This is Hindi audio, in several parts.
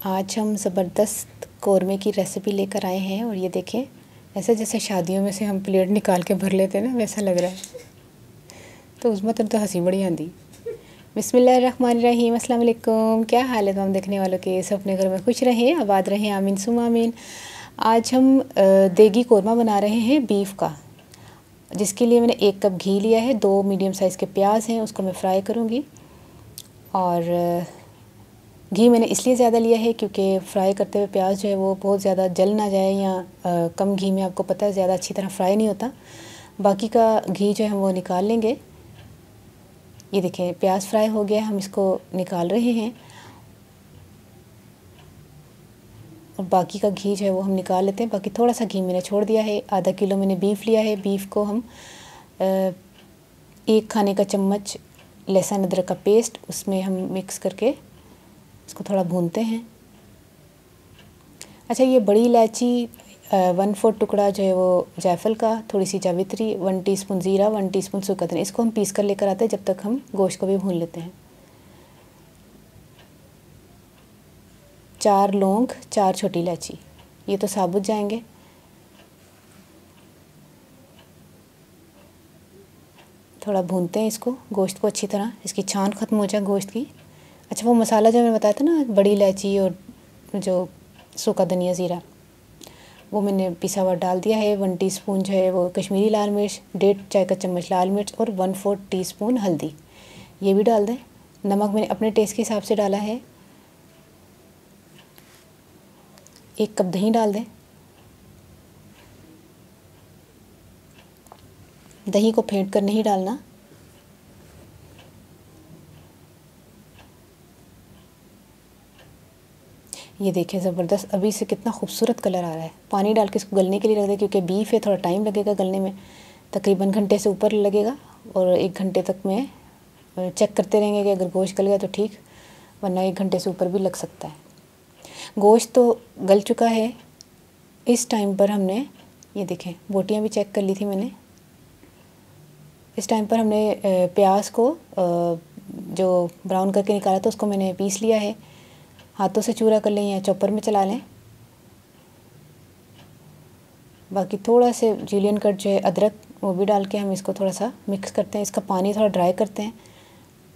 आज हम ज़बरदस्त कौरमे की रेसिपी लेकर आए हैं और ये देखें ऐसे जैसे शादियों में से हम प्लेट निकाल के भर लेते हैं ना, वैसा लग रहा है। तो उसमें तो हंसी बड़ी आंदी। बिस्मिल्लाहिर्रहमानिर्रहीम, अस्सलाम वालेकुम। क्या हाल है तमाम देखने वालों के? सब अपने घर में खुश रहें, आबाद रहें, आमीन सुम आमीन। आज हम देगी कौरमा बना रहे हैं बीफ का, जिसके लिए मैंने 1 कप घी लिया है, 2 मीडियम साइज़ के प्याज हैं, उसको मैं फ्राई करूँगी। और घी मैंने इसलिए ज़्यादा लिया है क्योंकि फ्राई करते हुए प्याज जो है वो बहुत ज़्यादा जल ना जाए, या कम घी में आपको पता है ज़्यादा अच्छी तरह फ्राई नहीं होता। बाकी का घी जो है हम वो निकाल लेंगे। ये देखें प्याज फ्राई हो गया, हम इसको निकाल रहे हैं और बाकी का घी जो है वो हम निकाल लेते हैं। बाकी थोड़ा सा घी मैंने छोड़ दिया है। आधा किलो मैंने बीफ लिया है। बीफ को हम 1 खाने का चम्मच लहसुन अदरक का पेस्ट उसमें हम मिक्स करके इसको थोड़ा भूनते हैं। अच्छा, ये बड़ी इलायची 1/4 टुकड़ा जो है वो जायफल का, थोड़ी सी जावित्री, 1 टीस्पून ज़ीरा, 1 टीस्पून सूखा धनिया, इसको हम पीस कर लेकर आते हैं। जब तक हम गोश्त को भी भून लेते हैं। 4 लौंग, 4 छोटी इलायची, ये तो साबुत जाएंगे। थोड़ा भूनते हैं इसको, गोश्त को अच्छी तरह, इसकी छान ख़त्म हो जाए गोश्त की। अच्छा, वो मसाला जो मैंने बताया था ना, बड़ी इलायची और जो सूखा धनिया, ज़ीरा, वो मैंने पिसा हुआ डाल दिया है। 1 टीस्पून जो है वो कश्मीरी लाल मिर्च, 1.5 चाय का चम्मच लाल मिर्च और 1/4 टीस्पून हल्दी, ये भी डाल दें। नमक मैंने अपने टेस्ट के हिसाब से डाला है। 1 कप दही डाल दें। दही को फेंट कर नहीं डालना। ये देखें ज़बरदस्त अभी से कितना खूबसूरत कलर आ रहा है। पानी डाल के इसको गलने के लिए रख दें क्योंकि बीफ है, थोड़ा टाइम लगेगा गलने में, तकरीबन घंटे से ऊपर लगेगा। और 1 घंटे तक में चेक करते रहेंगे कि अगर गोश्त गल गया तो ठीक, वरना 1 घंटे से ऊपर भी लग सकता है। गोश्त तो गल चुका है। इस टाइम पर हमने, ये देखें बोटियाँ भी चेक कर ली थी मैंने। इस टाइम पर हमने प्याज को जो ब्राउन करके निकाला था उसको मैंने पीस लिया है। हाथों से चूरा कर लें या चॉपर में चला लें। बाकी थोड़ा से जूलियन कट जो है अदरक, वो भी डाल के हम इसको थोड़ा सा मिक्स करते हैं। इसका पानी थोड़ा ड्राई करते हैं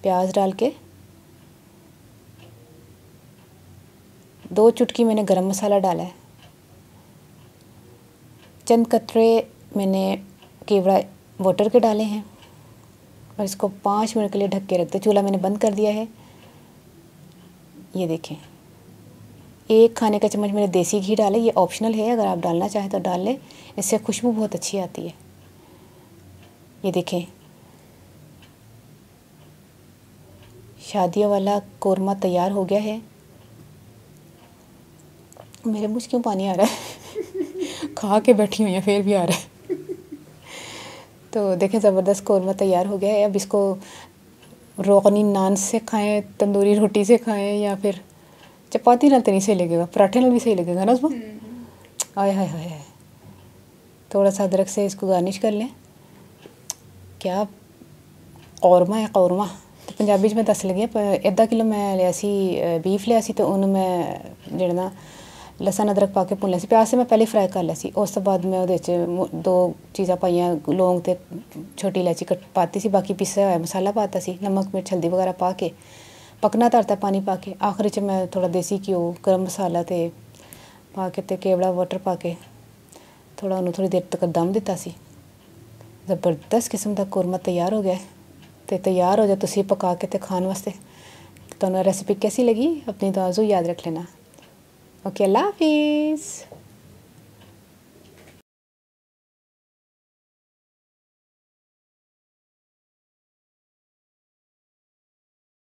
प्याज डाल के। 2 चुटकी मैंने गरम मसाला डाला है। चंद कतरे मैंने केवड़ा वाटर के डाले हैं और इसको 5 मिनट के लिए ढक के रखते। चूल्हा मैंने बंद कर दिया है। ये देखें 1 खाने का चम्मच मैंने देसी घी डाला। ये ऑप्शनल है, अगर आप डालना चाहें तो डाल लें, इससे खुशबू बहुत अच्छी आती है। ये देखें शादियों वाला कौरमा तैयार हो गया है। मेरे मुँह से क्यों पानी आ रहा है? खा के बैठी हुई है फिर भी आ रहा है। तो देखें ज़बरदस्त कौरमा तैयार हो गया है। अब इसको रोगनी नान से खाएं, तंदूरी रोटी से खाएं, या फिर चपाती नाल तो नहीं सही लगेगा, पराठे नाल भी सही लगेगा ना उसमें। आय हाय हाय। थोड़ा सा अदरक से इसको गार्निश कर लें। क्या कौरमा है, कौरमा तो पंजाबी में दस लगे। 1/2 किलो मैं लिया सी बीफ लिया सी, तो उन्होंने मैं जेड़ा ना लसन अदरक पा के भुन लिया सी। प्याज से मैं पहले फ्राई कर लिया सी। उस तो बाद मैं उहदे च 2 चीज़ां पाइयां, लौंग ते छोटी इलायची कट पाती सी, बाकी पिसा हुआ मसाला पाता सी, नमक मिर्च हल्दी वगैरह पा के पकना धरता पानी पा के। आखिर च मैं थोड़ा देसी घ्यो, गर्म मसाला ते पा के ते केवड़ा वाटर पा के थोड़ा उन्होंने थोड़ी देर तक दम दिता सी। ज़बरदस्त किस्म का कौरमा तैयार हो गया है। तो तैयार हो जाए तुसी पका के ते खाने वास्ते। तो रेसिपी कैसी लगी अपनी दुआ ज़रूर याद रख लेना। ओके, अल्लाह हाफिज़।